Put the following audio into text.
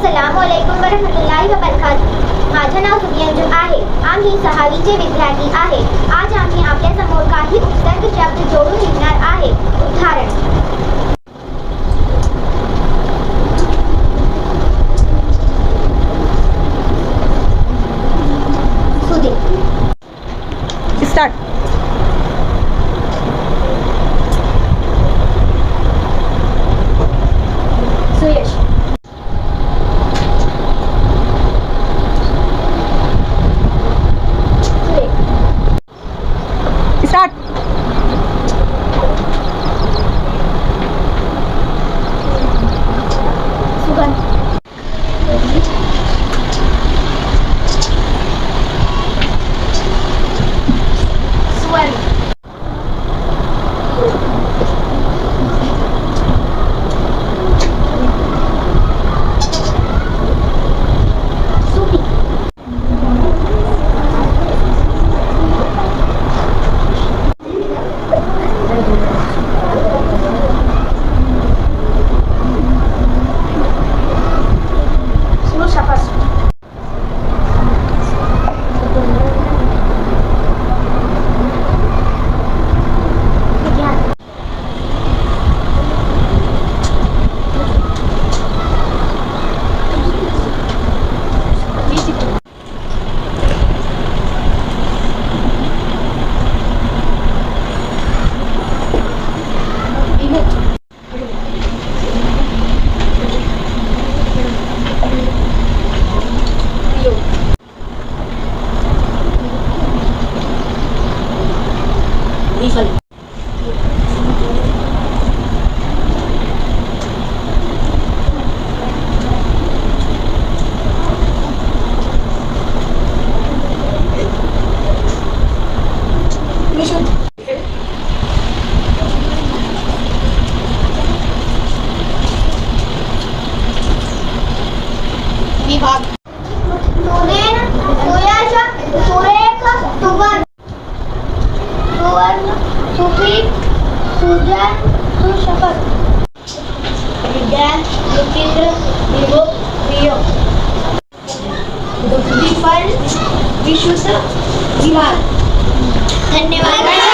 अस्सलामुअलैकुम वरहमतुल्लाहि वबरकातुहू। माझे नाव सुदियांजू आहे। आम्ही 6वीचे विद्यार्थी आहे। आज आम्ही आपल्या समोर काही उपसर्ग शब्द जोडून लिहिणार आहे। उदाहरण: सुदे, स्टार्ट. सुयश, सुरेख, स्टार्ट. सुगंध, स्वर्ण, सूफी, मुशफ़्फ़, विज्ञान, विभाग, सुनेर, सुयश, सुरेख, सुवर्ण, सुवर्ण, सुफीक, सुजन, सुशफ़्फ़, विज्ञान, विचित्र, विमुक्त, वियोग, विफल, विशुद्ध, विमान. धन्यवाद.